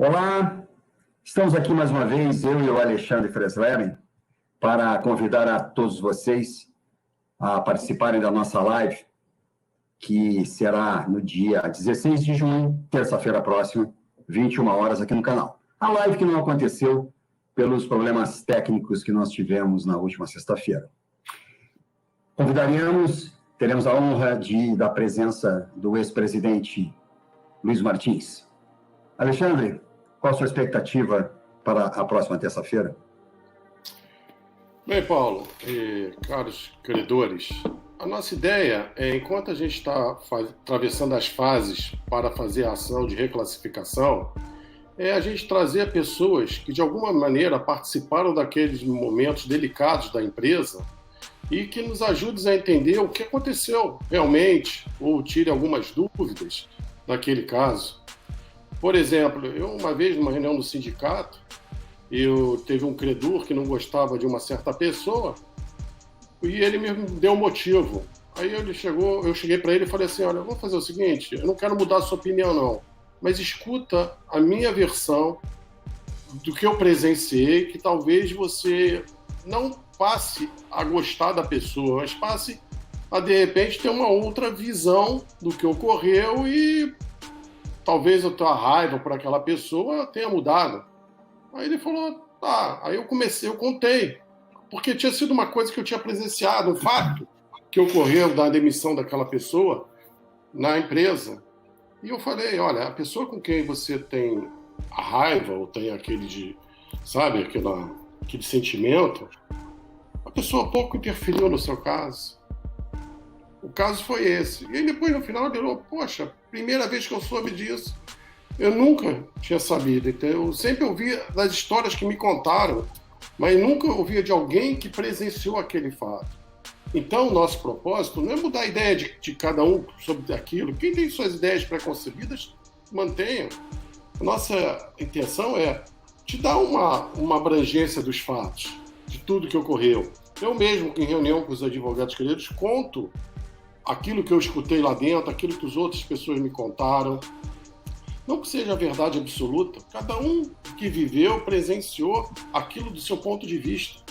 Olá, estamos aqui mais uma vez, eu e o Alexandre Fresleben, para convidar a todos vocês a participarem da nossa live, que será no dia 16 de junho, terça-feira próxima, 21 horas, aqui no canal. A live que não aconteceu pelos problemas técnicos que nós tivemos na última sexta-feira. Teremos a honra da presença do ex-presidente Luiz Martins. Alexandre, qual a sua expectativa para a próxima terça-feira? Bem, Paulo e caros credores, a nossa ideia é, enquanto a gente está atravessando as fases para fazer a ação de reclassificação, é a gente trazer pessoas que de alguma maneira participaram daqueles momentos delicados da empresa e que nos ajudem a entender o que aconteceu realmente, ou tire algumas dúvidas daquele caso. Por exemplo, eu uma vez numa reunião do sindicato, teve um credor que não gostava de uma certa pessoa e ele me deu um motivo. Aí eu cheguei para ele e falei assim, olha, vamos fazer o seguinte, eu não quero mudar a sua opinião não, mas escuta a minha versão do que eu presenciei, que talvez você não passe a gostar da pessoa, mas passe a, de repente, ter uma outra visão do que ocorreu e talvez a tua raiva por aquela pessoa tenha mudado. Aí ele falou, tá. Aí eu contei, porque tinha sido uma coisa que eu tinha presenciado, um fato que ocorreu da demissão daquela pessoa na empresa. E eu falei, olha, a pessoa com quem você tem a raiva, ou tem aquele sentimento, a pessoa pouco interferiu no seu caso. O caso foi esse. E aí depois, no final, ele falou, poxa, primeira vez que eu soube disso. Eu nunca tinha sabido. Então, eu sempre ouvia das histórias que me contaram, mas nunca ouvia de alguém que presenciou aquele fato. Então, o nosso propósito não é mudar a ideia de cada um sobre aquilo. Quem tem suas ideias preconcebidas, mantenha. A nossa intenção é te dar uma abrangência dos fatos, de tudo que ocorreu. Eu mesmo, em reunião com os advogados queridos, conto aquilo que eu escutei lá dentro, aquilo que as outras pessoas me contaram. Não que seja a verdade absoluta, cada um que viveu, presenciou aquilo do seu ponto de vista.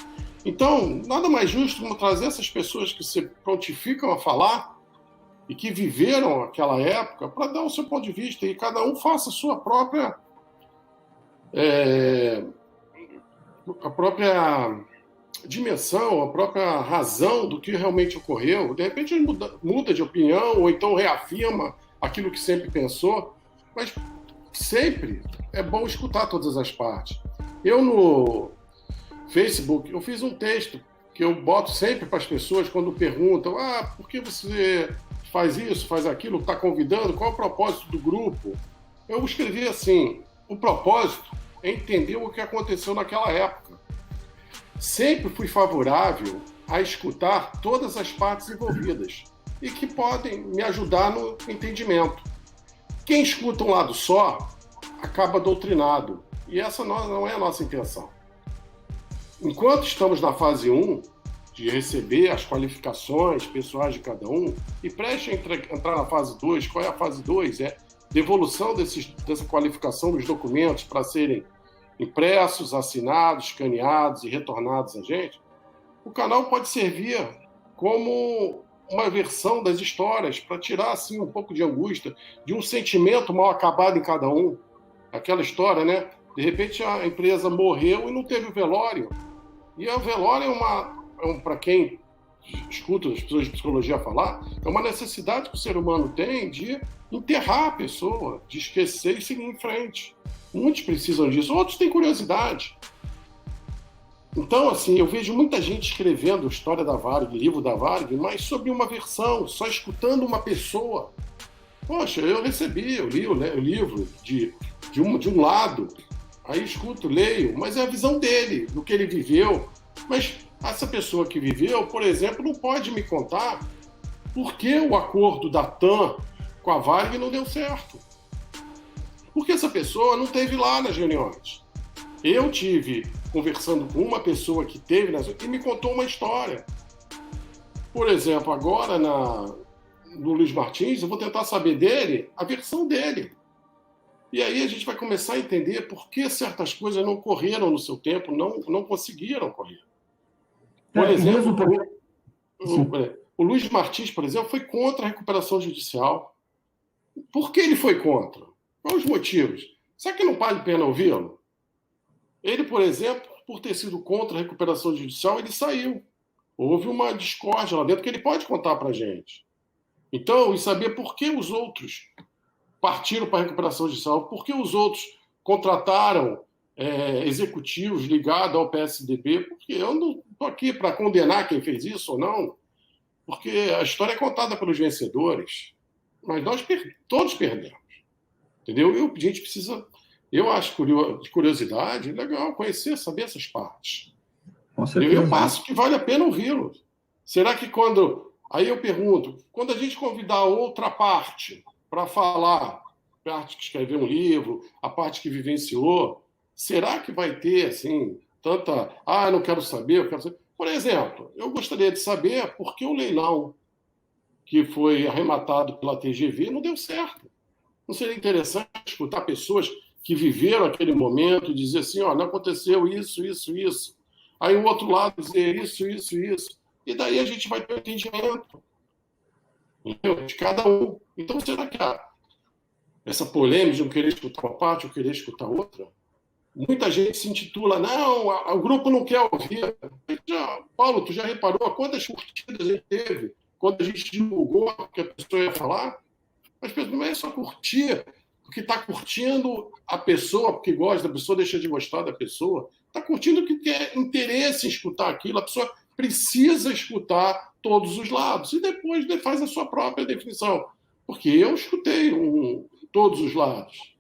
Então, nada mais justo como trazer essas pessoas que se prontificam a falar e que viveram aquela época para dar o seu ponto de vista e cada um faça a sua própria dimensão, a própria razão do que realmente ocorreu. De repente ele muda de opinião ou então reafirma aquilo que sempre pensou, mas sempre é bom escutar todas as partes. Eu no Facebook, eu fiz um texto que eu boto sempre para as pessoas quando perguntam, por que você faz isso, faz aquilo, está convidando, qual é o propósito do grupo? Eu escrevi assim, o propósito é entender o que aconteceu naquela época. Sempre fui favorável a escutar todas as partes envolvidas e que podem me ajudar no entendimento. Quem escuta um lado só acaba doutrinado, e essa não é a nossa intenção. Enquanto estamos na fase 1, de receber as qualificações pessoais de cada um, e preste a entrar na fase 2, qual é a fase 2? É devolução dessa qualificação dos documentos para serem impressos, assinados, escaneados e retornados a gente. O canal pode servir como uma versão das histórias para tirar assim um pouco de angústia, de um sentimento mal acabado em cada um. Aquela história, né? De repente a empresa morreu e não teve o velório. E o velório para quem escuta as pessoas de psicologia falar, é uma necessidade que o ser humano tem de enterrar a pessoa, de esquecer e seguir em frente. Muitos precisam disso, outros têm curiosidade. Então, assim, eu vejo muita gente escrevendo a história da Varig, livro da Varig, mas sobre uma versão, só escutando uma pessoa. Poxa, eu li o livro de um lado, aí escuto, leio, mas é a visão dele, do que ele viveu. Mas essa pessoa que viveu, por exemplo, não pode me contar por que o acordo da TAM com a Varig não deu certo. Porque essa pessoa não esteve lá nas reuniões. Eu tive conversando com uma pessoa que teve e me contou uma história. Por exemplo, agora no Luiz Martins, eu vou tentar saber dele a versão dele. E aí a gente vai começar a entender por que certas coisas não ocorreram no seu tempo, não conseguiram ocorrer. Por exemplo, o Luiz Martins, por exemplo, foi contra a recuperação judicial. Por que ele foi contra? Quais os motivos? Será que não vale a pena ouvi-lo? Ele, por exemplo, por ter sido contra a recuperação judicial, ele saiu. Houve uma discórdia lá dentro que ele pode contar para a gente. Então, e saber por que os outros partiram para a recuperação judicial, por que os outros contrataram executivos ligados ao PSDB, porque eu não estou aqui para condenar quem fez isso ou não, porque a história é contada pelos vencedores, mas nós todos perdemos. Entendeu? A gente precisa, eu acho de curiosidade, legal conhecer, saber essas partes. Com certeza. Eu passo que vale a pena ouvi-lo. Será que quando... Aí eu pergunto, quando a gente convidar outra parte para falar, a parte que escreveu um livro, a parte que vivenciou, será que vai ter, assim, tanta... Ah, não quero saber, eu quero saber... Por exemplo, eu gostaria de saber por que o leilão que foi arrematado pela TGV não deu certo. Não seria interessante escutar pessoas que viveram aquele momento e dizer assim, ó, não aconteceu isso, isso, isso. Aí o outro lado dizer isso, isso, isso. E daí a gente vai ter um entendimento, entendeu? De cada um. Então, será que essa polêmica de não querer escutar uma parte ou querer escutar outra, muita gente se intitula, não, o grupo não quer ouvir. Paulo, tu já reparou quantas curtidas a gente teve quando a gente divulgou o que a pessoa ia falar? Mas não é só curtir, porque está curtindo a pessoa, porque gosta da pessoa, deixa de gostar da pessoa. Está curtindo que quer interesse em escutar aquilo. A pessoa precisa escutar todos os lados. E depois faz a sua própria definição. Porque eu escutei todos os lados.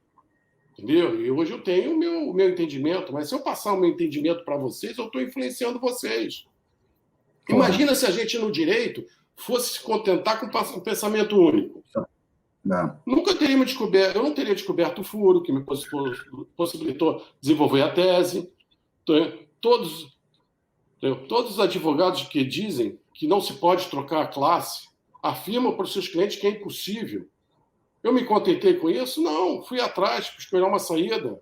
Entendeu? E hoje eu tenho o meu entendimento. Mas se eu passar o meu entendimento para vocês, eu estou influenciando vocês. Imagina se a gente no direito fosse se contentar com um pensamento único. Não. Nunca teríamos descoberto, eu não teria descoberto o furo que me possibilitou desenvolver a tese. Todos os advogados que dizem que não se pode trocar a classe afirmam para os seus clientes que é impossível. Eu me contentei com isso? Não, fui atrás para escolher uma saída.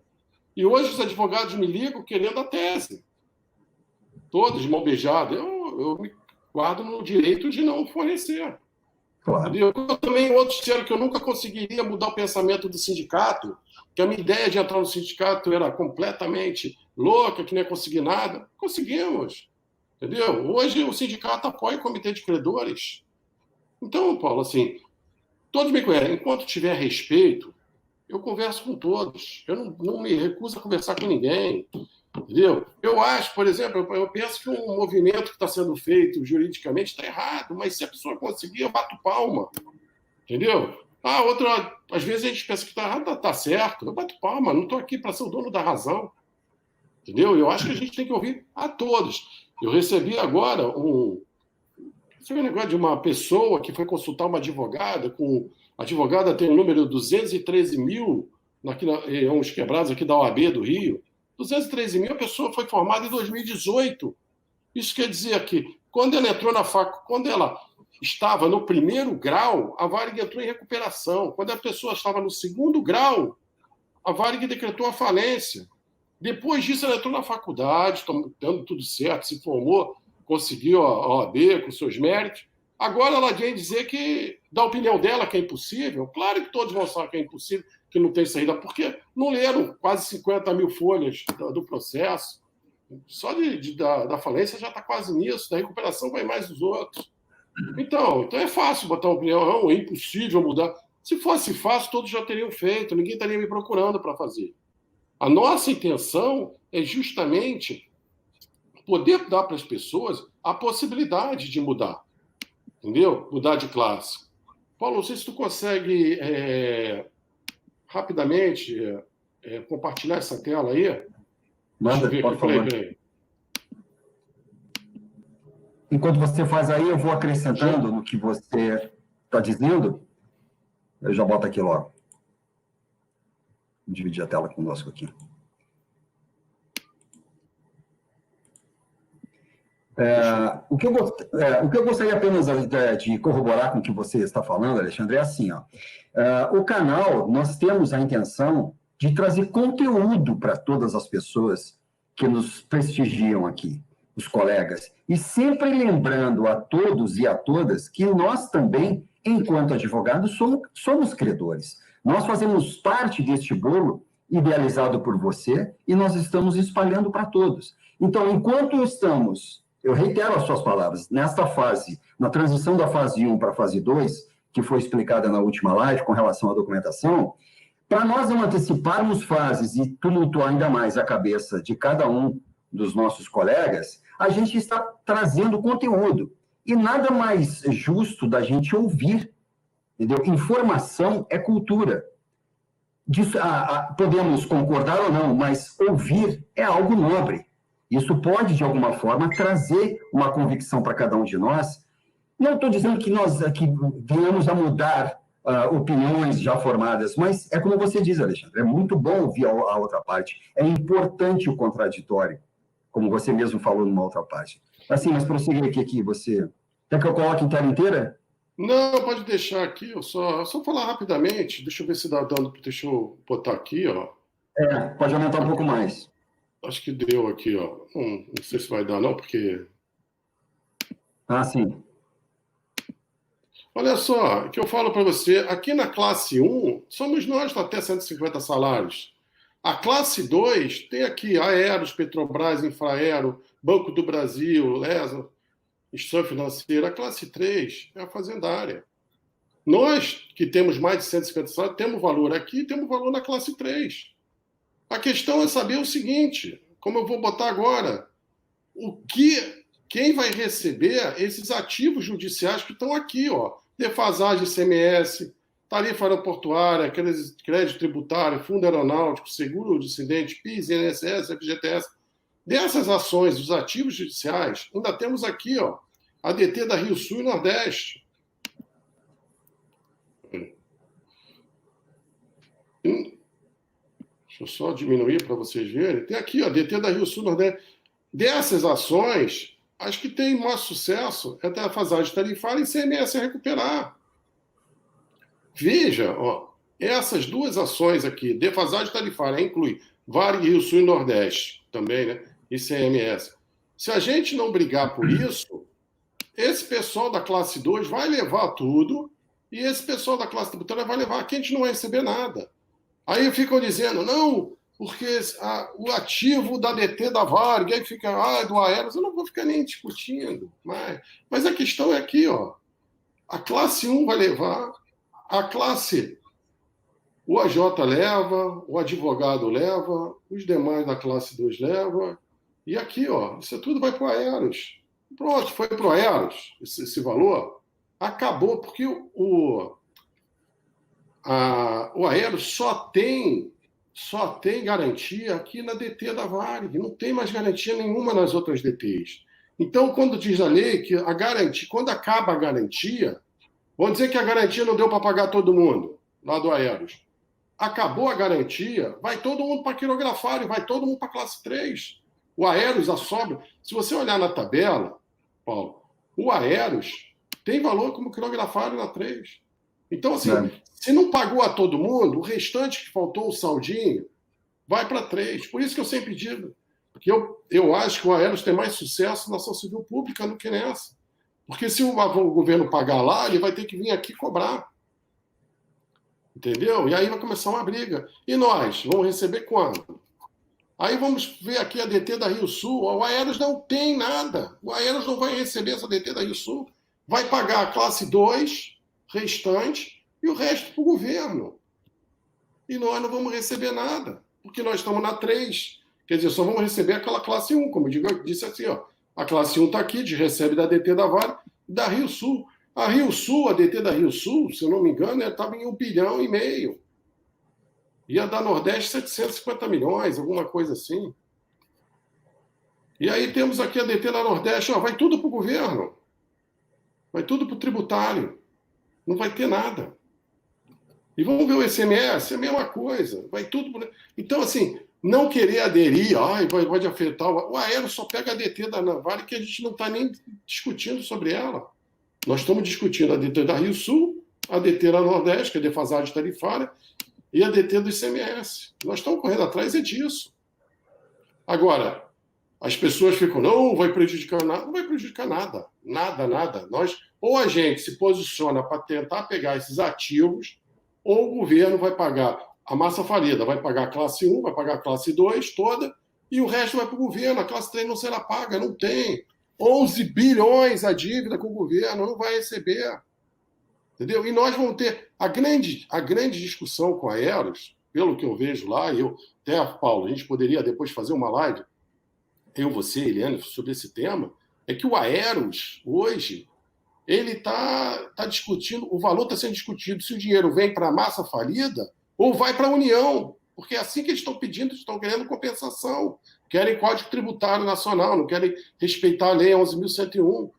E hoje os advogados me ligam querendo a tese. Todos de mão beijada. Eu me guardo no direito de não fornecer. Claro. Eu também, outros disseram que eu nunca conseguiria mudar o pensamento do sindicato, que a minha ideia de entrar no sindicato era completamente louca, que não ia conseguir nada. Conseguimos. Entendeu? Hoje o sindicato apoia o comitê de credores. Então, Paulo, assim, todos me conhecem. Enquanto tiver respeito, eu converso com todos. Eu não me recuso a conversar com ninguém. Entendeu? Eu acho, por exemplo, eu penso que um movimento que está sendo feito juridicamente está errado, mas se a pessoa conseguir, eu bato palma. Entendeu? Às vezes a gente pensa que está errado, está certo. Eu bato palma, não estou aqui para ser o dono da razão. Entendeu? Eu acho que a gente tem que ouvir a todos. Eu recebi agora um negócio de uma pessoa que foi consultar uma advogada, a advogada tem o número 213 mil, em uns quebrados aqui da OAB do Rio. 213 mil, a pessoa foi formada em 2018. Isso quer dizer que, quando ela entrou na quando ela estava no primeiro grau, a Varig entrou em recuperação. Quando a pessoa estava no segundo grau, a Varig decretou a falência. Depois disso, ela entrou na faculdade, dando tudo certo, se formou, conseguiu a OAB com seus méritos. Agora ela vem dizer que, da opinião dela, que é impossível. Claro que todos vão saber que é impossível, que não tem saída, porque não leram quase 50 mil folhas do processo. Só da falência já está quase nisso, da recuperação vai mais os outros. Então é fácil botar uma opinião, não, é impossível mudar. Se fosse fácil, todos já teriam feito, ninguém estaria me procurando para fazer. A nossa intenção é justamente poder dar para as pessoas a possibilidade de mudar, entendeu? Mudar de classe. Paulo, não sei se tu consegue rapidamente compartilhar essa tela aí. Manda, pode falar. Peraí. Enquanto você faz aí, eu vou acrescentando no que você está dizendo. Eu já boto aqui logo. Vou dividir a tela conosco aqui. O que eu gostaria apenas de corroborar com o que você está falando, Alexandre, é assim, ó. O canal, nós temos a intenção de trazer conteúdo para todas as pessoas que nos prestigiam aqui, os colegas, e sempre lembrando a todos e a todas que nós também, enquanto advogados, somos credores. Nós fazemos parte deste bolo idealizado por você e nós estamos espalhando para todos. Então, enquanto estamos, eu reitero as suas palavras, nesta fase, na transição da fase 1 para a fase 2, que foi explicada na última live com relação à documentação, para nós não anteciparmos fases e tumultuar ainda mais a cabeça de cada um dos nossos colegas, a gente está trazendo conteúdo. E nada mais justo da gente ouvir, entendeu? Informação é cultura. Podemos concordar ou não, mas ouvir é algo nobre. Isso pode, de alguma forma, trazer uma convicção para cada um de nós. Não estou dizendo que nós aqui venhamos a mudar opiniões já formadas, mas é como você diz, Alexandre, é muito bom ouvir a outra parte. É importante o contraditório, como você mesmo falou numa outra parte. Assim, mas prosseguir aqui, você... Quer que eu coloque em tela inteira? Não, pode deixar aqui, eu só falar rapidamente. Deixa eu ver se dá dando. Deixa eu botar aqui, ó. Pode aumentar um pouco mais. Acho que deu aqui, ó. Não sei se vai dar, não, porque. Sim. Olha só, o que eu falo para você, aqui na classe 1, somos nós até 150 salários. A classe 2 tem aqui Aeros, Petrobras, Infraero, Banco do Brasil, Lesa, Instituição Financeira. A classe 3 é a fazendária. Nós, que temos mais de 150 salários, temos valor aqui, temos valor na classe 3. A questão é saber o seguinte, como eu vou botar agora, quem vai receber esses ativos judiciais que estão aqui, ó, defasagem ICMS, tarifa aeroportuária, crédito tributário, fundo aeronáutico, seguro de acidente, PIS, INSS, FGTS. Dessas ações, dos ativos judiciais, ainda temos aqui, ó, a DT da Rio Sul e Nordeste. Deixa eu só diminuir para vocês verem. Tem aqui, ó, DT da Rio Sul e Nordeste. Dessas ações, as que têm mais sucesso é a defasagem tarifária e ICMS a recuperar. Veja, ó, essas duas ações aqui, defasagem tarifária, inclui Vale, Rio Sul e Nordeste também, né? ICMS. Se a gente não brigar por isso, esse pessoal da classe 2 vai levar tudo e esse pessoal da classe tributária vai levar aqui, a gente não vai receber nada. Aí ficam dizendo, não, porque o ativo da DT da Varig, aí fica, do Aeros, eu não vou ficar nem discutindo. Mas a questão é aqui, ó, a classe 1 vai levar, a classe, o AJ leva, o advogado leva, os demais da classe 2 leva, e aqui, ó, isso tudo vai para o Aeros. Pronto, foi para o Aeros, esse valor, acabou, porque o Aeros só tem garantia aqui na DT da Varig, não tem mais garantia nenhuma nas outras DTs. Então, quando diz a lei que a garantia, quando acaba a garantia, vamos dizer que a garantia não deu para pagar todo mundo, lá do Aeros. Acabou a garantia, vai todo mundo para quirografário, vai todo mundo para classe 3. O Aeros, a sobra. Se você olhar na tabela, Paulo, o Aeros tem valor como quirografário na 3. Então, assim, se não pagou a todo mundo, o restante que faltou, o saldinho, vai para 3. Por isso que eu sempre digo, porque eu acho que o Aeros tem mais sucesso na ação civil pública do que nessa. Porque se o governo pagar lá, ele vai ter que vir aqui cobrar. Entendeu? E aí vai começar uma briga. E nós? Vamos receber quando? Aí vamos ver aqui a DT da Rio Sul. O Aeros não tem nada. O Aeros não vai receber essa DT da Rio Sul. Vai pagar a classe 2, restante, e o resto para o governo. E nós não vamos receber nada, porque nós estamos na 3. Quer dizer, só vamos receber aquela classe 1, como eu disse assim, ó. A classe 1 está aqui, recebe da DT da Vale e da Rio Sul. A Rio Sul, a DT da Rio Sul, se eu não me engano, estava em 1,5 bilhão. E a da Nordeste, 750 milhões, alguma coisa assim. E aí temos aqui a DT da Nordeste, ó, vai tudo para o governo. Vai tudo para o tributário. Não vai ter nada. E vamos ver o ICMS, é a mesma coisa. Vai tudo. Então, assim, não querer aderir, pode afetar. O Aero só pega a DT da Vale, que a gente não está nem discutindo sobre ela. Nós estamos discutindo a DT da Rio Sul, a DT da Nordeste, que é defasagem tarifária, e a DT do ICMS. Nós estamos correndo atrás disso. Agora, as pessoas ficam, não vai prejudicar nada. Não vai prejudicar nada. Nada, nada. Ou a gente se posiciona para tentar pegar esses ativos, ou o governo vai pagar a massa falida, vai pagar a classe 1, vai pagar a classe 2 toda, e o resto vai para o governo. A classe 3 não será paga, não tem. 11 bilhões a dívida com o governo, não vai receber. Entendeu? E nós vamos ter a grande discussão com a Aeros, pelo que eu vejo lá, e eu, até, Paulo, a gente poderia depois fazer uma live, eu, você, Eliane, sobre esse tema, é que o Aeros, hoje, ele está discutindo, o valor está sendo discutido se o dinheiro vem para a massa falida ou vai para a União, porque é assim que eles estão pedindo, estão querendo compensação, querem Código Tributário Nacional, não querem respeitar a Lei 11.101.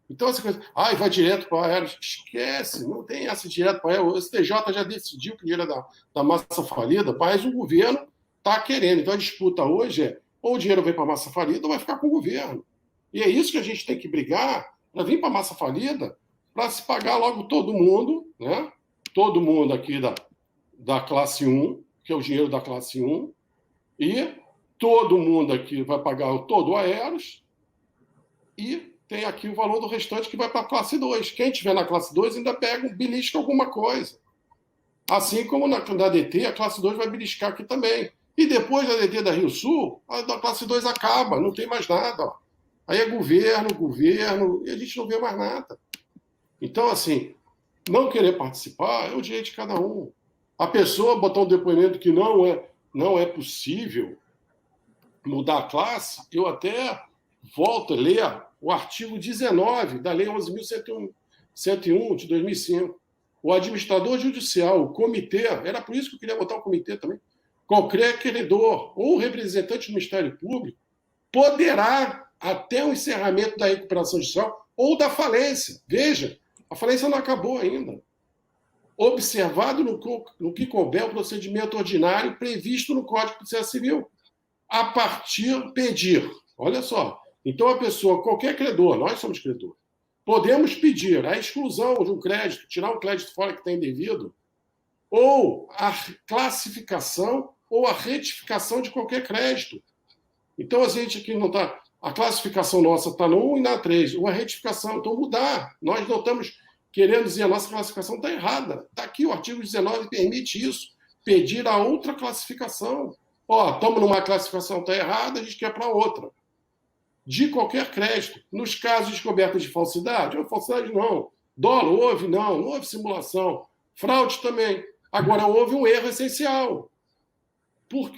Então, essa coisa, vai direto para a Aeros, esquece, não tem essa direto para a Aeros. O STJ já decidiu que o dinheiro é da massa falida, mas o governo está querendo. Então, a disputa hoje é ou o dinheiro vem para a massa falida ou vai ficar com o governo. E é isso que a gente tem que brigar, para vir para a massa falida, para se pagar logo todo mundo, né? Todo mundo aqui da classe 1, que é o dinheiro da classe 1, e todo mundo aqui vai pagar todo o Aeros, e tem aqui o valor do restante que vai para a classe 2. Quem tiver na classe 2 ainda pega, belisca alguma coisa. Assim como na DT, a classe 2 vai beliscar aqui também. E depois da DT da Rio Sul, a da classe 2 acaba, não tem mais nada. Ó. Aí é governo, e a gente não vê mais nada. Então, assim, não querer participar é o direito de cada um. A pessoa botar um depoimento que não é possível mudar a classe, eu até volto a ler o artigo 19 da Lei 11.101 de 2005. O administrador judicial, o comitê, era por isso que eu queria botar o comitê também, qualquer credor ou representante do Ministério Público poderá, até o encerramento da recuperação judicial ou da falência, veja, a falência não acabou ainda, observado no que couber o procedimento ordinário previsto no Código de Processo Civil, a partir pedir, olha só, então a pessoa, qualquer credor, nós somos credor, podemos pedir a exclusão de um crédito, tirar um crédito fora que está indevido, ou a classificação ou a retificação de qualquer crédito. Então a gente aqui não está... A classificação nossa está no 1 e na 3, ou a retificação, então mudar. Nós não estamos querendo dizer a nossa classificação está errada. Está aqui, o artigo 19 permite isso, pedir a outra classificação. Estamos numa classificação está errada, a gente quer para outra. De qualquer crédito. Nos casos de descoberta de falsidade, falsidade não. Dolo, não houve simulação. Fraude também. Agora, houve um erro essencial.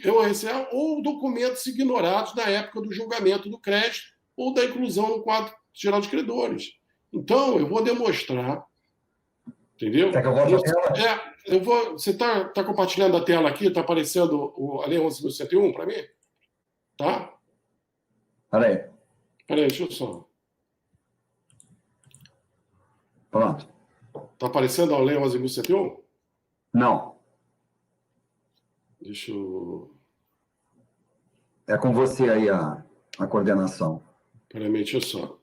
Erro essencial ou documentos ignorados na época do julgamento do crédito ou da inclusão no quadro geral de credores. Então, eu vou demonstrar, entendeu? Quer que eu volte a tela? Você está compartilhando a tela aqui? Está aparecendo a Lei 11.101 para mim? Tá? Peraí, deixa eu só. Pronto. Está aparecendo a Lei 11.101? Não. Deixa eu... É com você aí a coordenação. Peraí, deixa eu só.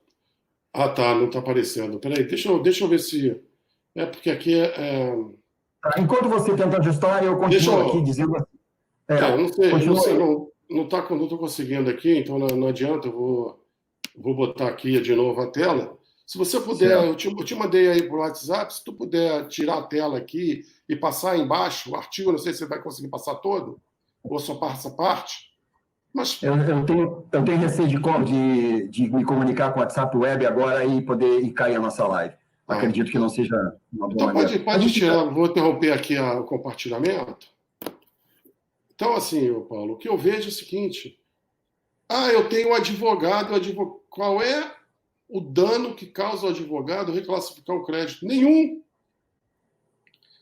Tá, não está aparecendo. Peraí, deixa eu ver se... É porque aqui Enquanto você tenta ajustar, eu continuo aqui dizendo assim. Eu não sei, não estou conseguindo aqui, então não adianta, eu vou botar aqui de novo a tela. Se você puder, eu te mandei aí por WhatsApp, se tu puder tirar a tela aqui e passar embaixo o artigo, não sei se você vai conseguir passar todo, ou só essa parte. Mas... Eu tenho receio de me comunicar com o WhatsApp Web agora e poder cair a nossa live. Acredito que não seja uma boa maneira. Então pode tirar, vou interromper aqui o compartilhamento. Então, assim, Paulo, o que eu vejo é o seguinte, eu tenho um advogado, qual é o dano que causa o advogado reclassificar o crédito? Nenhum.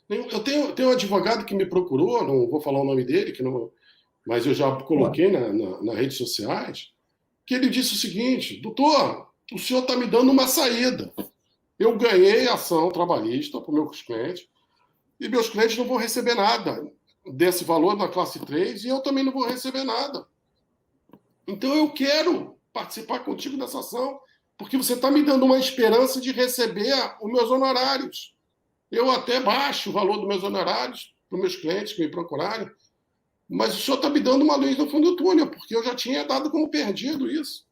Eu tenho um advogado que me procurou, não vou falar o nome dele, mas eu já coloquei nas redes sociais, que ele disse o seguinte, doutor, o senhor está me dando uma saída. Eu ganhei ação trabalhista para os meus clientes, E meus clientes não vão receber nada desse valor na classe 3 e eu também não vou receber nada. Então eu quero participar contigo dessa ação, porque você está me dando uma esperança de receber os meus honorários. Eu até baixo o valor dos meus honorários para os meus clientes que me procurarem, mas o senhor está me dando uma luz no fundo do túnel, porque eu já tinha dado como perdido isso.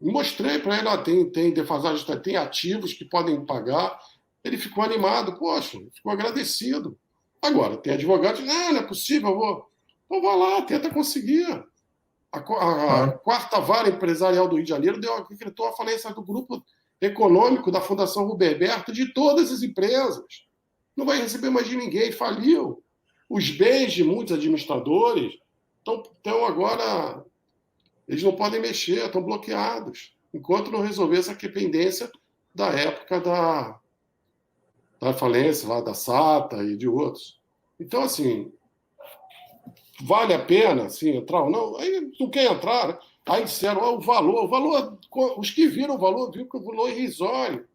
Mostrei para ele, tem defasagem, tem ativos que podem pagar. Ele ficou animado, poxa, ficou agradecido. Agora, tem advogado que diz, não é possível, eu vou. Então vai lá, tenta conseguir. A quarta vara empresarial do Rio de Janeiro decretou a falência do grupo econômico da Fundação Ruberberto de todas as empresas. Não vai receber mais de ninguém, faliu. Os bens de muitos administradores estão agora... Eles não podem mexer, estão bloqueados, enquanto não resolver essa pendência da época da falência, lá da SATA e de outros. Então, assim, vale a pena assim, entrar ou não? Aí não quer entrar, né? Aí disseram, o valor, os que viram o valor, viram que o valor é irrisório.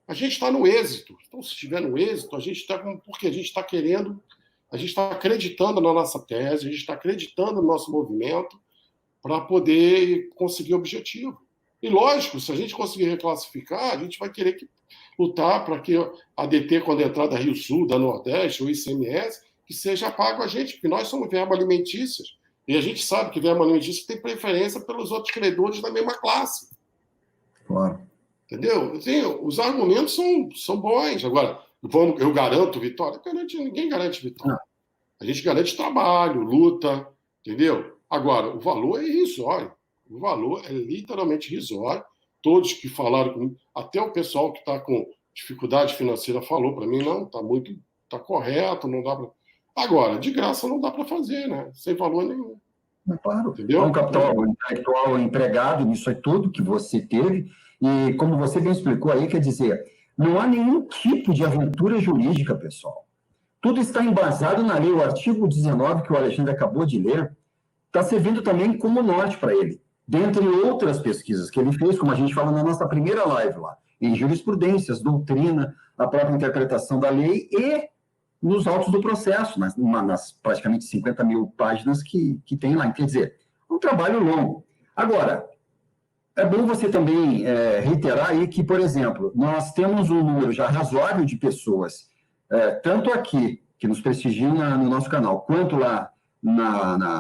A gente está no êxito. Então, se estiver no êxito, a gente está porque a gente está querendo, a gente está acreditando na nossa tese, a gente está acreditando no nosso movimento para poder conseguir o objetivo. E, lógico, se a gente conseguir reclassificar, a gente vai querer lutar para que a DT, quando entrar da Rio Sul, da Nordeste, o ICMS, que seja pago a gente, porque nós somos verba alimentícias. E a gente sabe que verba alimentícia tem preferência pelos outros credores da mesma classe. Claro. Entendeu? Assim, os argumentos são bons. Agora, eu garanto vitória? Ninguém garante vitória. A gente garante trabalho, luta, entendeu? Agora, o valor é irrisório. O valor é literalmente irrisório. Todos que falaram comigo, até o pessoal que está com dificuldade financeira falou para mim, não, está correto, não dá para... Agora, de graça não dá para fazer, né? Sem valor nenhum. Claro. Entendeu? É um capital intelectual empregado nisso é tudo que você teve. E como você bem explicou aí, quer dizer, não há nenhum tipo de aventura jurídica, pessoal. Tudo está embasado na lei. O artigo 19, que o Alexandre acabou de ler, está servindo também como norte para ele. Dentre outras pesquisas que ele fez, como a gente falou na nossa primeira live lá, em jurisprudências, doutrina, a própria interpretação da lei e nos autos do processo, nas praticamente 50 mil páginas que tem lá. Quer dizer, um trabalho longo. Agora, é bom você também reiterar aí que, por exemplo, nós temos um número já razoável de pessoas, tanto aqui, que nos prestigiam no nosso canal, quanto lá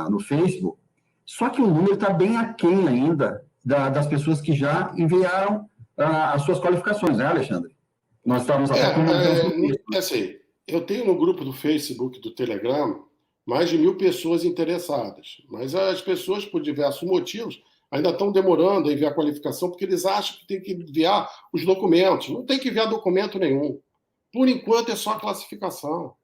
no Facebook, só que o número está bem aquém ainda das pessoas que já enviaram as suas qualificações, né, Alexandre? Nós estávamos até comentando assim, eu tenho no grupo do Facebook, do Telegram, mais de 1.000 pessoas interessadas, mas as pessoas, por diversos motivos, ainda estão demorando a enviar a qualificação porque eles acham que tem que enviar os documentos. Não tem que enviar documento nenhum. Por enquanto, é só a classificação.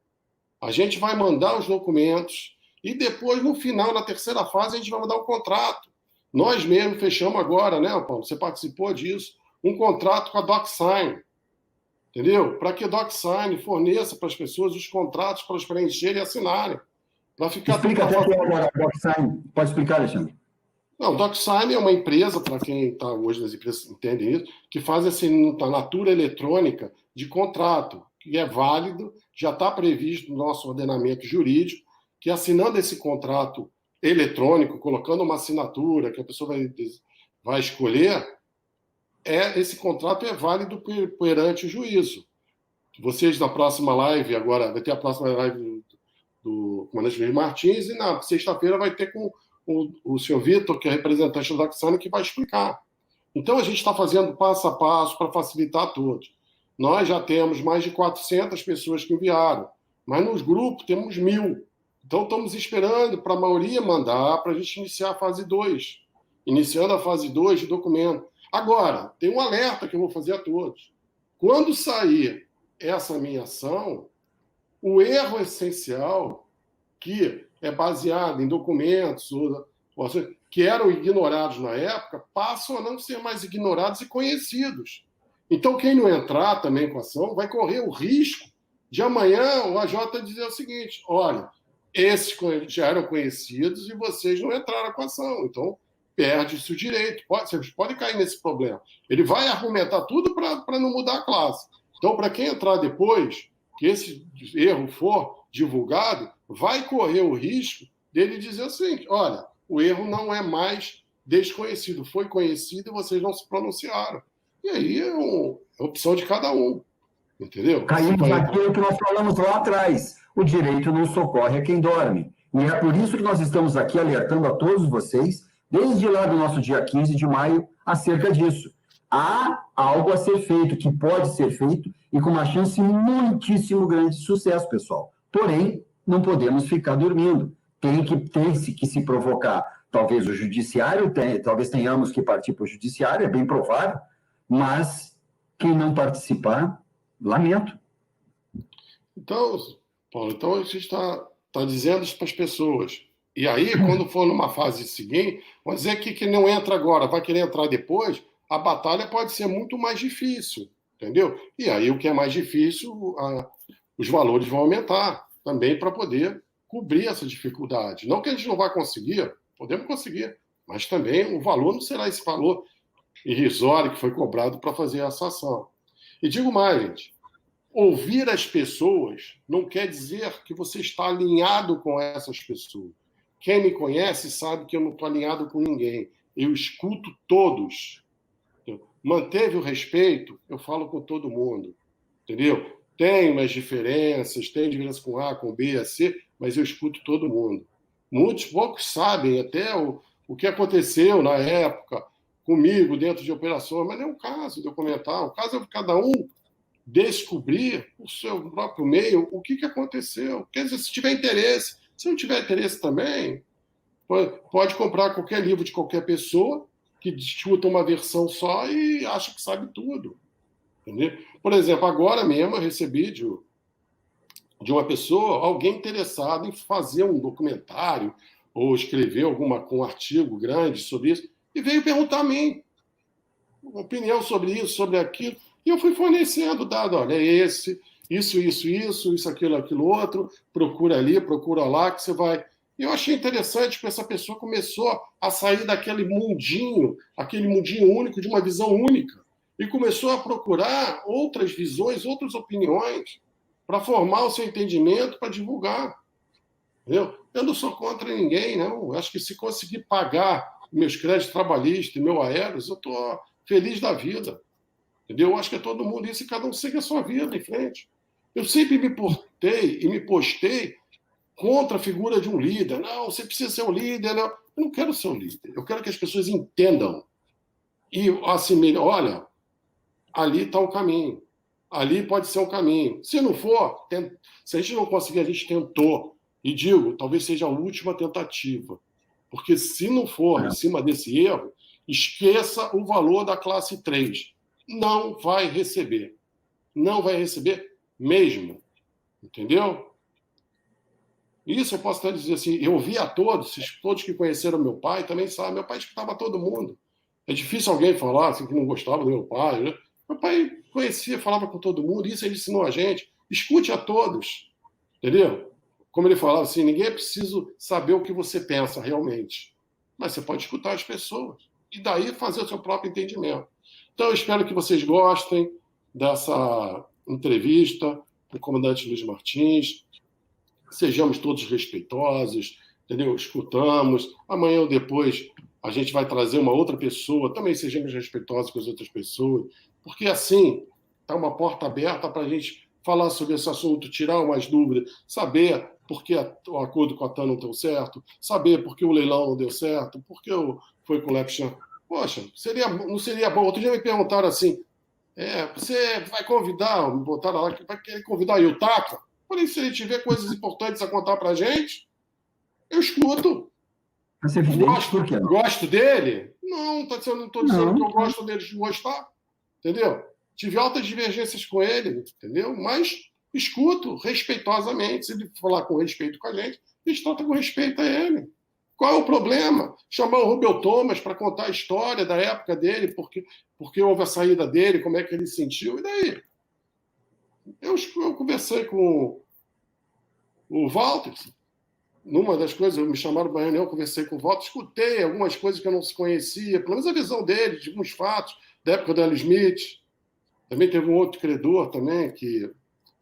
A gente vai mandar os documentos e depois, no final, na terceira fase, a gente vai mandar um contrato. Nós mesmos fechamos agora, né, Paulo? Você participou disso. Um contrato com a DocSign. Entendeu? Para que a DocSign forneça para as pessoas os contratos para elas preencherem e assinarem. Para ficar Explica até agora a DocSign. Pode explicar, Alexandre? Não, DocSign é uma empresa, para quem está hoje nas empresas entendem isso, que faz assim, a natura eletrônica de contrato, que é válido, já está previsto no nosso ordenamento jurídico, que assinando esse contrato eletrônico, colocando uma assinatura que a pessoa vai escolher, esse contrato é válido perante o juízo. Vocês, na próxima live, agora vai ter a próxima live do comandante Luiz Martins, e na sexta-feira vai ter com o senhor Vitor, que é representante da DocSign, que vai explicar. Então, a gente está fazendo passo a passo para facilitar a todos. Nós já temos mais de 400 pessoas que enviaram, mas nos grupos temos 1.000. Então, estamos esperando para a maioria mandar para a gente iniciar a fase 2. Iniciando a fase 2 de documento. Agora, tem um alerta que eu vou fazer a todos. Quando sair essa minha ação, o erro essencial, que é baseado em documentos que eram ignorados na época, passam a não ser mais ignorados e conhecidos. Então, quem não entrar também com a ação vai correr o risco de amanhã o AJ dizer o seguinte: olha, esses já eram conhecidos e vocês não entraram com a ação. Então, perde-se o direito. Vocês podem cair nesse problema. Ele vai argumentar tudo para não mudar a classe. Então, para quem entrar depois, que esse erro for divulgado, vai correr o risco dele dizer o seguinte: olha, o erro não é mais desconhecido, foi conhecido e vocês não se pronunciaram. E aí é opção de cada um, entendeu? Caímos naquilo que nós falamos lá atrás. O direito não socorre a quem dorme. E é por isso que nós estamos aqui alertando a todos vocês, desde lá do nosso dia 15 de maio, acerca disso. Há algo a ser feito, que pode ser feito, e com uma chance muitíssimo grande de sucesso, pessoal. Porém, não podemos ficar dormindo. Tem que se provocar, talvez o judiciário, talvez tenhamos que partir para o judiciário, é bem provável, mas quem não participar, lamento. Então, Paulo, então a gente está dizendo isso para as pessoas. E aí, quando for numa fase seguinte, vamos dizer que não entra agora, vai querer entrar depois, a batalha pode ser muito mais difícil, entendeu? E aí, o que é mais difícil, os valores vão aumentar também para poder cobrir essa dificuldade. Não que a gente não vai conseguir, podemos conseguir, mas também o valor não será esse valor irrisório que foi cobrado para fazer essa ação. E digo mais, gente, ouvir as pessoas não quer dizer que você está alinhado com essas pessoas. Quem me conhece sabe que eu não estou alinhado com ninguém. Eu escuto todos. Manteve o respeito, eu falo com todo mundo. Entendeu? Tem umas diferenças, tem diferença com A, com B, C, mas eu escuto todo mundo. Poucos sabem até o que aconteceu na época comigo dentro de operações, mas não é um caso de eu comentar. O caso é cada um descobrir o seu próprio meio, o que aconteceu. Quer dizer, se tiver interesse, se não tiver interesse também, pode comprar qualquer livro de qualquer pessoa que discuta uma versão só e acha que sabe tudo. Entendeu? Por exemplo, agora mesmo eu recebi de uma pessoa, alguém interessado em fazer um documentário ou escrever um artigo grande sobre isso, e veio perguntar a mim uma opinião sobre isso, sobre aquilo. E eu fui fornecendo dado, olha, isso, aquilo outro, procura ali, procura lá, que você vai... E eu achei interessante que essa pessoa começou a sair daquele mundinho único, de uma visão única, e começou a procurar outras visões, outras opiniões, para formar o seu entendimento, para divulgar. Entendeu? Eu não sou contra ninguém, não. Eu acho que se conseguir pagar meus créditos trabalhistas e meu aéreos, eu estou feliz da vida. Entendeu? Eu acho que é todo mundo isso e cada um segue a sua vida em frente. Eu sempre me portei e me postei contra a figura de um líder. Não, você precisa ser um líder. Não. Eu não quero ser um líder. Eu quero que as pessoas entendam e assimilem. Olha, ali está o caminho. Ali pode ser um caminho. Se não for, se a gente não conseguir, a gente tentou. E digo, talvez seja a última tentativa. Porque se não for em cima desse erro, esqueça o valor da classe 3. Não vai receber. Não vai receber mesmo. Entendeu? Isso eu posso até dizer assim, eu vi a todos que conheceram meu pai também sabem, meu pai escutava todo mundo. É difícil alguém falar assim, que não gostava do meu pai, né? Meu pai conhecia, falava com todo mundo, isso ele ensinou a gente. Escute a todos, entendeu? Como ele falava assim, ninguém é preciso saber o que você pensa realmente, mas você pode escutar as pessoas e daí fazer o seu próprio entendimento. Então eu espero que vocês gostem dessa entrevista com o comandante Luiz Martins, sejamos todos respeitosos, entendeu? Escutamos, amanhã ou depois a gente vai trazer uma outra pessoa, também sejamos respeitosos com as outras pessoas, porque assim está uma porta aberta para a gente falar sobre esse assunto, tirar umas dúvidas, saber por que o acordo com a TAM não deu certo, saber por que o leilão não deu certo, por que foi com o Lepchan. Poxa, não seria bom? Outro dia me perguntaram assim, você vai convidar, me botaram lá, vai querer convidar o Yutaka? Porém, se ele tiver coisas importantes a contar para a gente, eu escuto. Mas é evidente, por que não? Gosto dele? Não estou dizendo que eu gosto dele de gostar, entendeu? Tive altas divergências com ele, entendeu? Mas escuto respeitosamente. Se ele falar com respeito com a gente trata com respeito a ele. Qual é o problema? Chamar o Rubel Thomas para contar a história da época dele, porque houve a saída dele, como é que ele se sentiu, e daí? Eu conversei com o Walter, numa das coisas, me chamaram para uma reunião, conversei com o Walter, escutei algumas coisas que eu não se conhecia, pelo menos a visão dele, de alguns fatos, da época do L. Smith. Também teve um outro credor também, que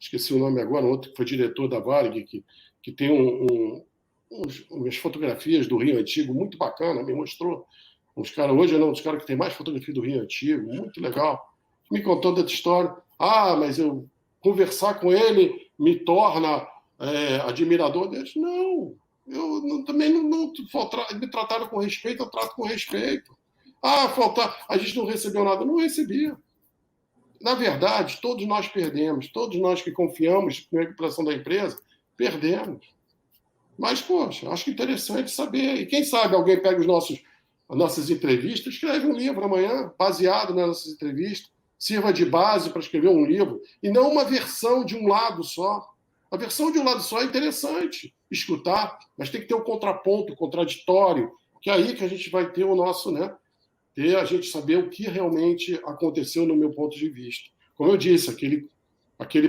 esqueci o nome agora, um outro que foi diretor da Varig, que tem umas fotografias do Rio Antigo muito bacana, me mostrou. Hoje é um dos caras que tem mais fotografia do Rio Antigo, muito legal. Me contou da história. Mas eu conversar com ele me torna admirador deles. Não, também não me trataram com respeito, eu trato com respeito. A gente não recebeu nada. Não recebia. Na verdade, todos nós perdemos, todos nós que confiamos na recuperação da empresa, perdemos. Mas, poxa, acho que interessante saber. E quem sabe alguém pega as nossas entrevistas, escreve um livro amanhã, baseado nas nossas entrevistas, sirva de base para escrever um livro, e não uma versão de um lado só. A versão de um lado só é interessante escutar, mas tem que ter um contraponto, um contraditório, que é aí que a gente vai ter o nosso, né? Ter a gente saber o que realmente aconteceu no meu ponto de vista. Como eu disse,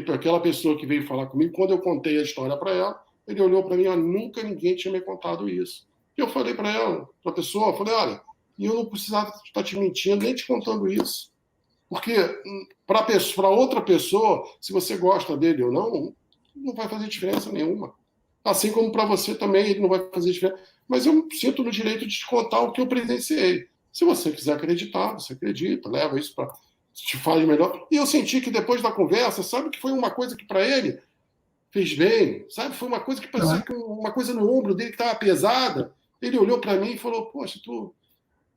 aquela pessoa que veio falar comigo, quando eu contei a história para ela, ele olhou para mim, nunca ninguém tinha me contado isso. E eu falei para ela, para a pessoa, olha, eu não precisava estar te mentindo, nem te contando isso. Porque para outra pessoa, se você gosta dele ou não vai fazer diferença nenhuma. Assim como para você também, ele não vai fazer diferença. Mas eu sinto no direito de te contar o que eu presenciei. Se você quiser acreditar, você acredita, leva isso para... te faz melhor. E eu senti que depois da conversa, sabe que foi uma coisa que para ele fez bem, sabe? Foi uma coisa que parecia que uma coisa no ombro dele que estava pesada. Ele olhou para mim e falou, poxa, tu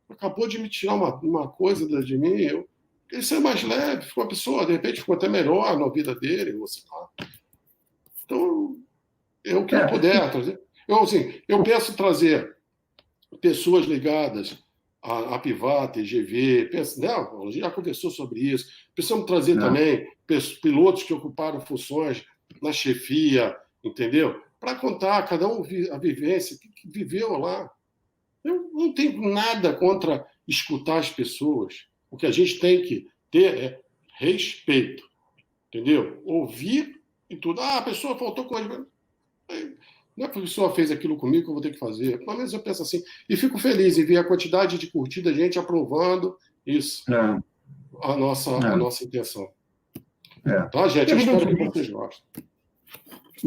acabou de me tirar uma coisa de mim. Ele saiu mais leve, ficou uma pessoa, de repente ficou até melhor na vida dele. Então, o que eu puder trazer. Eu penso trazer pessoas ligadas a Pivata, TGV, a gente já conversou sobre isso. Pensamos trazer também pilotos que ocuparam funções na chefia, entendeu? Para contar cada um a vivência que viveu lá. Eu não tenho nada contra escutar as pessoas. O que a gente tem que ter é respeito, entendeu? Ouvir e tudo. A pessoa faltou com ele. Não é porque a pessoa fez aquilo comigo que eu vou ter que fazer. Pelo menos eu penso assim. E fico feliz em ver a quantidade de curtida, a gente aprovando isso. A nossa intenção. Tá, gente? Eu espero que vocês gostem.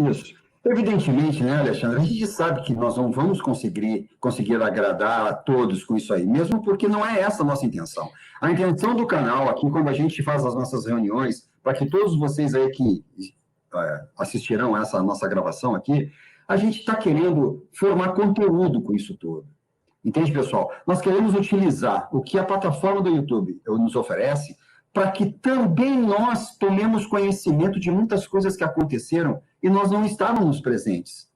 Isso. Evidentemente, né, Alexandre, a gente sabe que nós não vamos conseguir agradar a todos com isso aí, mesmo porque não é essa a nossa intenção. A intenção do canal aqui, quando a gente faz as nossas reuniões, para que todos vocês aí que assistirão a essa nossa gravação aqui, a gente está querendo formar conteúdo com isso tudo. Entende, pessoal? Nós queremos utilizar o que a plataforma do YouTube nos oferece para que também nós tomemos conhecimento de muitas coisas que aconteceram e nós não estávamos presentes.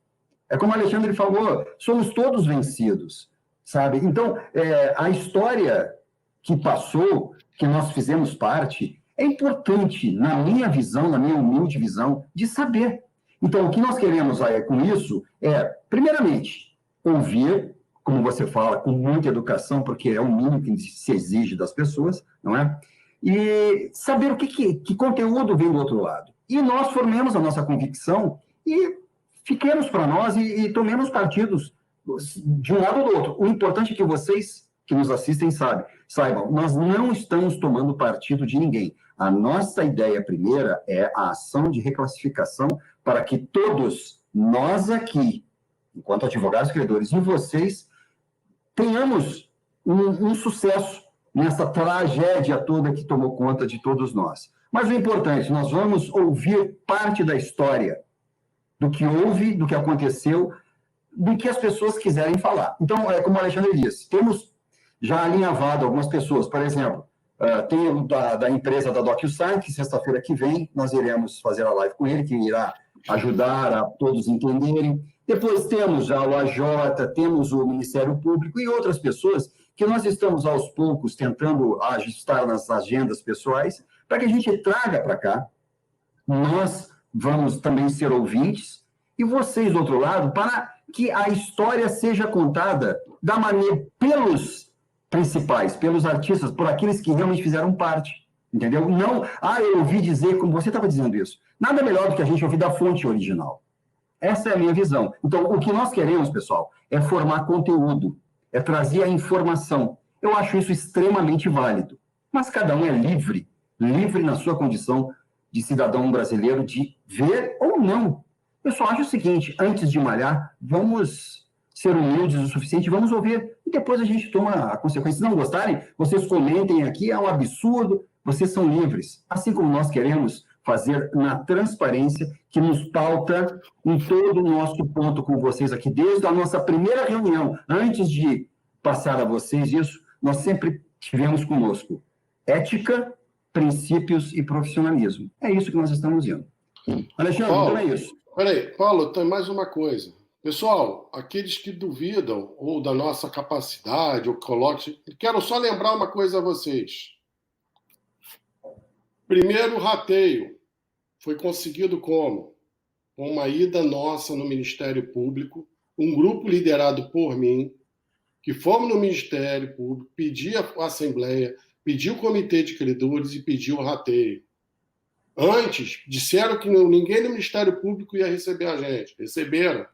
É como o Alexandre falou, somos todos vencidos, sabe? Então, a história que passou, que nós fizemos parte, é importante, na minha visão, na minha humilde visão, de saber. Então, o que nós queremos com isso é, primeiramente, ouvir, como você fala, com muita educação, porque é o mínimo que se exige das pessoas, não é? E saber que conteúdo vem do outro lado. E nós formemos a nossa convicção e fiquemos para nós e tomemos partidos de um lado ou do outro. O importante é que vocês que nos assistem saibam, nós não estamos tomando partido de ninguém. A nossa ideia primeira é a ação de reclassificação para que todos nós aqui, enquanto advogados credores, e vocês, tenhamos um sucesso nessa tragédia toda que tomou conta de todos nós. Mas o importante, nós vamos ouvir parte da história, do que houve, do que aconteceu, do que as pessoas quiserem falar. Então, como o Alexandre disse, temos já alinhavado algumas pessoas, por exemplo, tem da empresa da DocuSign, que sexta-feira que vem nós iremos fazer a live com ele, que irá ajudar a todos entenderem. Depois temos já o AJ, temos o Ministério Público e outras pessoas que nós estamos, aos poucos, tentando ajustar nas agendas pessoais, para que a gente traga para cá. Nós vamos também ser ouvintes, e vocês, do outro lado, para que a história seja contada da maneira, pelos principais, pelos artistas, por aqueles que realmente fizeram parte, entendeu? Não, eu ouvi dizer, como você estava dizendo isso. Nada melhor do que a gente ouvir da fonte original. Essa é a minha visão. Então, o que nós queremos, pessoal, é formar conteúdo, é trazer a informação. Eu acho isso extremamente válido. Mas cada um é livre na sua condição de cidadão brasileiro de ver ou não. Eu só acho o seguinte, antes de malhar, vamos ser humildes o suficiente, vamos ouvir, e depois a gente toma a consequência. Se não gostarem, vocês comentem aqui, é um absurdo, vocês são livres. Assim como nós queremos fazer na transparência que nos pauta em todo o nosso ponto com vocês aqui, desde a nossa primeira reunião, antes de passar a vocês isso, nós sempre tivemos conosco ética, princípios e profissionalismo. É isso que nós estamos indo. Alexandre, Paulo, então é isso. Peraí, Paulo, tem mais uma coisa. Pessoal, aqueles que duvidam ou da nossa capacidade, ou colocam. Quero só lembrar uma coisa a vocês. Primeiro rateio foi conseguido como? Com uma ida nossa no Ministério Público, um grupo liderado por mim, que fomos no Ministério Público, pedir a Assembleia, pedir o Comitê de Credores e pedir o rateio. Antes, disseram que ninguém no Ministério Público ia receber a gente. Receberam.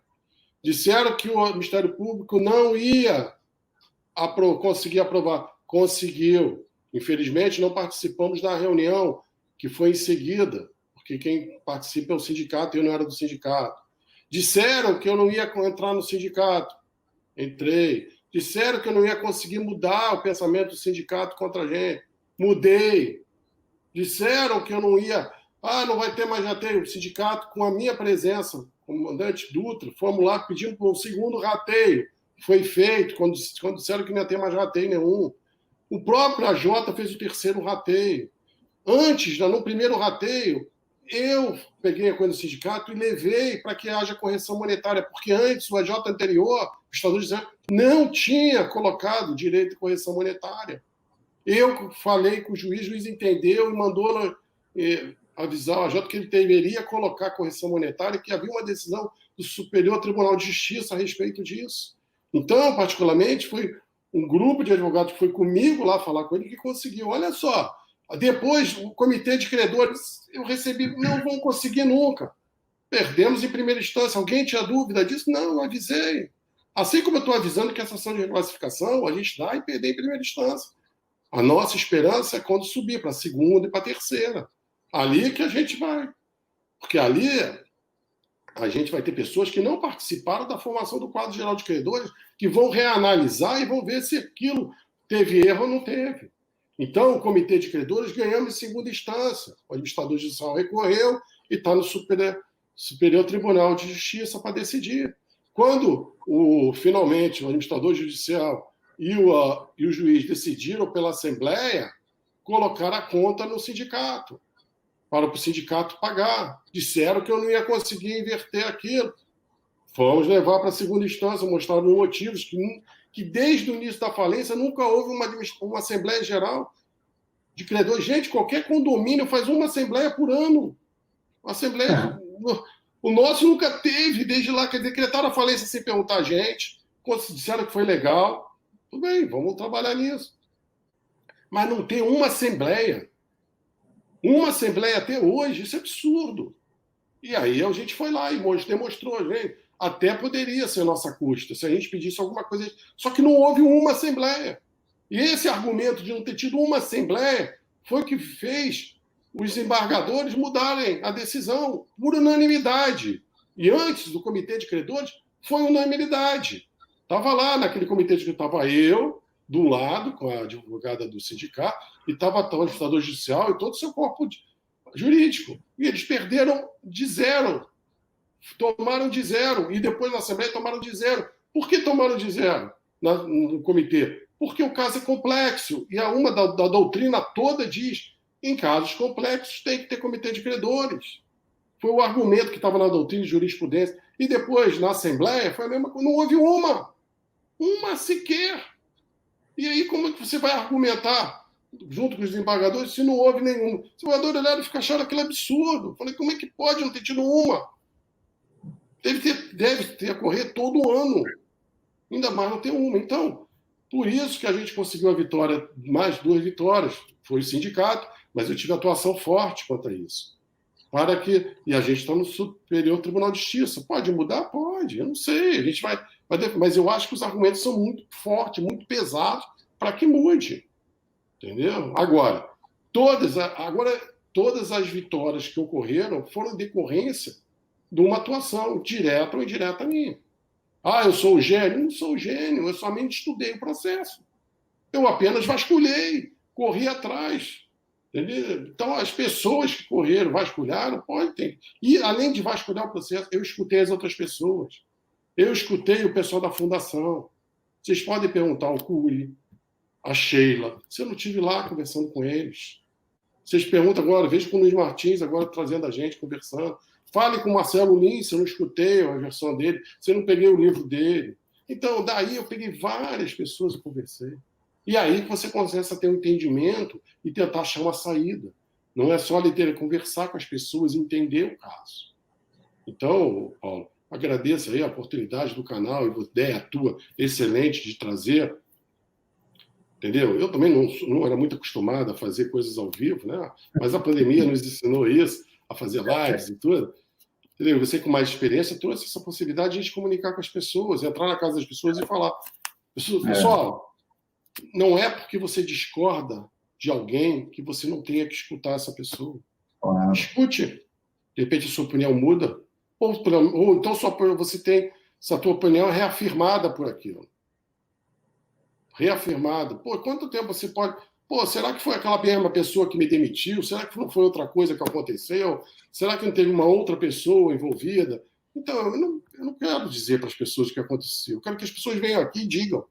Disseram que o Ministério Público não ia conseguir aprovar. Conseguiu. Infelizmente, não participamos da reunião que foi em seguida, porque quem participa é o sindicato e eu não era do sindicato. Disseram que eu não ia entrar no sindicato. Entrei. Disseram que eu não ia conseguir mudar o pensamento do sindicato contra a gente. Mudei. Disseram que eu não ia... não vai ter mais rateio. O sindicato, com a minha presença, comandante Dutra, fomos lá pedindo por um segundo rateio. Foi feito, quando disseram que não ia ter mais rateio nenhum. O próprio AJ fez o terceiro rateio. Antes, no primeiro rateio, eu peguei a coisa do sindicato e levei para que haja correção monetária, porque antes, o AJ anterior, o Estado de não tinha colocado direito de correção monetária. Eu falei com o juiz entendeu e mandou avisar o AJ que ele deveria colocar correção monetária, que havia uma decisão do Superior Tribunal de Justiça a respeito disso. Então, particularmente, foi um grupo de advogados que foi comigo lá falar com ele que conseguiu. Olha só, depois o Comitê de Credores, eu recebi, não vão conseguir nunca. Perdemos em primeira instância. Alguém tinha dúvida disso? Não, eu avisei. Assim como eu estou avisando que essa ação de reclassificação a gente dá e perder em primeira instância. A nossa esperança é quando subir para a segunda e para a terceira. Ali que a gente vai. Porque ali a gente vai ter pessoas que não participaram da formação do quadro geral de credores, que vão reanalisar e vão ver se aquilo teve erro ou não teve. Então, o Comitê de Credores ganhamos em segunda instância. O administrador judicial recorreu e está no Superior Tribunal de Justiça para decidir. Quando, finalmente, o administrador judicial e o juiz decidiram pela Assembleia, colocar a conta no sindicato, para o sindicato pagar. Disseram que eu não ia conseguir inverter aquilo. Fomos levar para a segunda instância, mostraram motivos que desde o início da falência nunca houve uma Assembleia Geral de Credores. Gente, qualquer condomínio faz uma Assembleia por ano. Uma Assembleia... O nosso nunca teve, desde lá, que decretaram a falência sem perguntar a gente, disseram que foi legal. Tudo bem, vamos trabalhar nisso. Mas não tem uma Assembleia. Uma Assembleia até hoje, isso é absurdo. E aí a gente foi lá e demonstrou a gente. Até poderia ser nossa custa, se a gente pedisse alguma coisa. Só que não houve uma Assembleia. E esse argumento de não ter tido uma Assembleia foi o que fez os embargadores mudarem a decisão por unanimidade. E antes do Comitê de Credores, foi unanimidade. Estava lá naquele Comitê de Credores, estava eu, do lado, com a advogada do sindicato, e estava o administrador judicial e todo o seu corpo jurídico. E eles perderam de zero. Tomaram de zero. E depois na Assembleia tomaram de zero. Por que tomaram de zero no comitê? Porque o caso é complexo. E uma da doutrina toda diz: em casos complexos tem que ter comitê de credores. Foi o argumento que estava na doutrina de jurisprudência. E depois, na Assembleia, foi a mesma coisa. Não houve uma sequer. E aí, como é que você vai argumentar junto com os desembargadores se não houve nenhuma? Os desembargadores olharam e acharam aquilo absurdo. Falei, como é que pode não ter tido uma? Deve ter ocorrido todo ano. Ainda mais não ter uma. Então, por isso que a gente conseguiu a vitória, mais 2 vitórias. Foi o sindicato, mas eu tive atuação forte quanto a isso. E a gente está no Superior Tribunal de Justiça. Pode mudar? Pode. Eu não sei. A gente vai, mas eu acho que os argumentos são muito fortes, muito pesados para que mude. Entendeu? Agora, todas todas as vitórias que ocorreram foram decorrência de uma atuação direta ou indireta minha. Ah, eu sou o gênio? Não sou o gênio, eu somente estudei o processo. Eu apenas vasculhei, corri atrás. Entendeu? Então, as pessoas que correram, vasculharam, podem. E, além de vasculhar o processo, eu escutei as outras pessoas. Eu escutei o pessoal da fundação. Vocês podem perguntar ao Cury, a Sheila, se eu não estive lá conversando com eles. Vocês perguntam agora, vejo com o Luiz Martins agora trazendo a gente, conversando. Fale com o Marcelo Lins, se eu não escutei a versão dele, se eu não peguei o livro dele. Então, daí eu peguei várias pessoas e conversei. E aí você começa a ter um entendimento e tentar achar uma saída. Não é só conversar com as pessoas e entender o caso. Então, Paulo, agradeço aí a oportunidade do canal e a ideia tua excelente de trazer. Entendeu? Eu também não era muito acostumado a fazer coisas ao vivo, né? Mas a pandemia nos ensinou isso, a fazer lives e tudo. Entendeu? Você com mais experiência trouxe essa possibilidade de a gente comunicar com as pessoas, entrar na casa das pessoas e falar. Pessoal, não é porque você discorda de alguém que você não tenha que escutar essa pessoa. Escute. De repente a sua opinião muda. Ou então você tem essa tua opinião reafirmada por aquilo. Reafirmado. Pô, quanto tempo você pode... Pô, será que foi aquela mesma pessoa que me demitiu? Será que não foi outra coisa que aconteceu? Será que não teve uma outra pessoa envolvida? Então, eu não quero dizer para as pessoas o que aconteceu. Eu quero que as pessoas venham aqui e digam.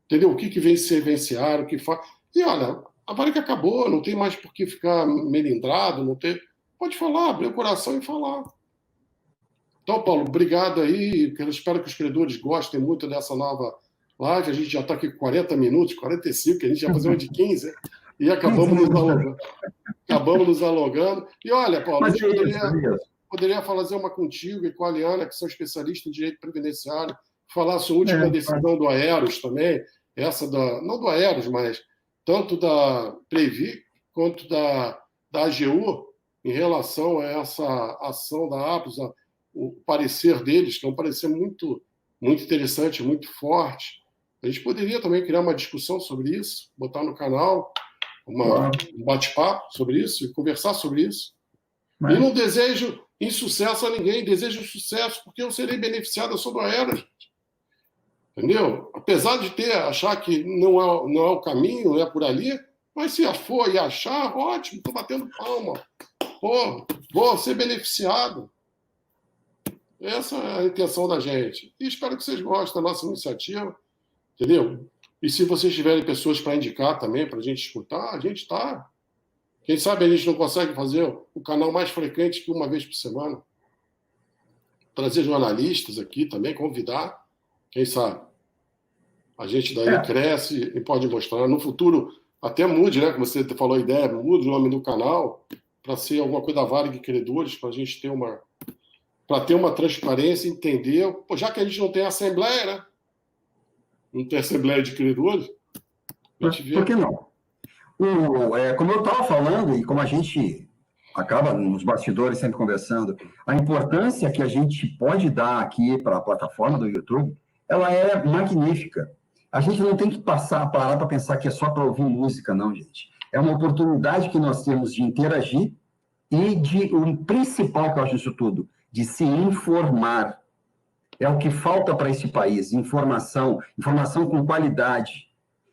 Entendeu? O que venciaram, o que faz. E olha, a Varig acabou, não tem mais por que ficar melindrado, não tem... Pode falar, abrir o coração e falar. Então, Paulo, obrigado aí. Eu espero que os credores gostem muito dessa nova live. A gente já está aqui com 40 minutos, 45, que a gente já fazia uma de 15, e acabamos nos alongando. E olha, Paulo, eu poderia fazer uma contigo e com a Aliana, que são especialistas em direito previdenciário, falar sobre a última decisão do Aeros também, não do Aeros, mas tanto da Previ quanto da AGU, em relação a essa ação da APOS, o parecer deles, que é um parecer muito, muito interessante, muito forte. A gente poderia também criar uma discussão sobre isso, botar no canal um bate-papo sobre isso e conversar sobre isso. E não desejo insucesso a ninguém, desejo sucesso, porque eu serei beneficiado, eu sou do Aeros. Entendeu? Apesar de achar que não é o caminho, não é por ali, mas se for e achar, ótimo, estou batendo palma. Pô, vou ser beneficiado. Essa é a intenção da gente. E espero que vocês gostem da nossa iniciativa. Entendeu? E se vocês tiverem pessoas para indicar também, para a gente escutar, a gente está. Quem sabe a gente não consegue fazer o canal mais frequente que uma vez por semana. Trazer jornalistas aqui também, convidar. Quem sabe? A gente daí cresce e pode mostrar. No futuro, até mude, né? Como você falou a ideia, mude o nome do canal para ser alguma coisa da Varig Credores, para a gente ter uma transparência, entender. Pô, já que a gente não tem assembleia, né? Não tem assembleia de credores? Por que não? Como eu estava falando, e como a gente acaba nos bastidores sempre conversando, a importância que a gente pode dar aqui para a plataforma do YouTube, ela é magnífica. A gente não tem que parar para pensar que é só para ouvir música, não, gente. É uma oportunidade que nós temos de interagir e o principal que eu acho disso tudo, de se informar. É o que falta para esse país, informação com qualidade,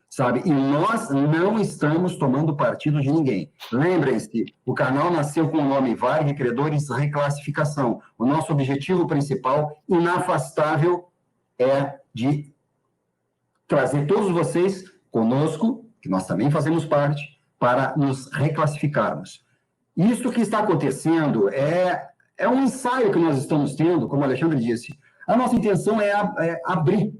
sabe? E nós não estamos tomando partido de ninguém. Lembrem-se, o canal nasceu com o nome Varig Credores Reclassificação. O nosso objetivo principal, inafastável, é de trazer todos vocês conosco, que nós também fazemos parte, para nos reclassificarmos. Isso que está acontecendo é um ensaio que nós estamos tendo, como o Alexandre disse. A nossa intenção é abrir,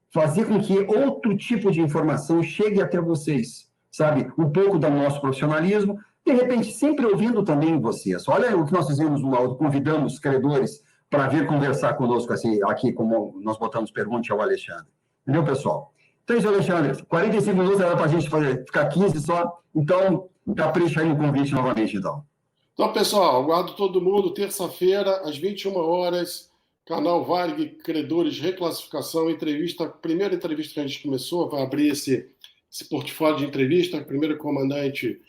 fazer com que outro tipo de informação chegue até vocês, sabe? Um pouco do nosso profissionalismo, de repente, sempre ouvindo também vocês. Olha o que nós fizemos no áudio, convidamos credores para vir conversar conosco assim, aqui, como nós botamos pergunte ao Alexandre. Entendeu, pessoal? Então, isso, Alexandre, 45 minutos era para a gente ficar 15 só, então, capricha aí no convite novamente, então. Então, pessoal, aguardo todo mundo, terça-feira, às 21 horas, canal Varig Credores Reclassificação, primeira entrevista que a gente começou, vai abrir esse portfólio de entrevista, primeiro comandante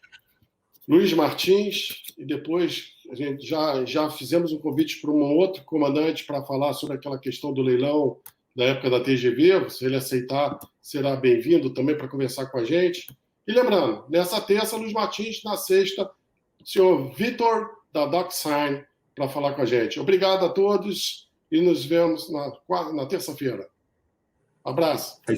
Luiz Martins, e depois a gente já fizemos um convite para um outro comandante para falar sobre aquela questão do leilão da época da TGV. Se ele aceitar, será bem-vindo também para conversar com a gente. E lembrando, nessa terça, Luiz Martins, na sexta, o senhor Vitor, da DocSign, para falar com a gente. Obrigado a todos e nos vemos na terça-feira. Abraço. É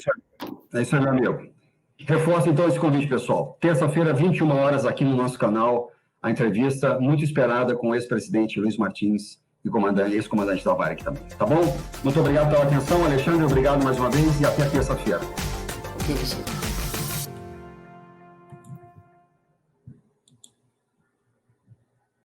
isso aí, meu amigo. Reforço, então, esse convite, pessoal. Terça-feira, 21 horas, aqui no nosso canal, a entrevista muito esperada com o ex-presidente Luiz Martins e ex-comandante da Varig também. Tá bom? Muito obrigado pela atenção, Alexandre. Obrigado mais uma vez e até terça-feira. Até terça-feira.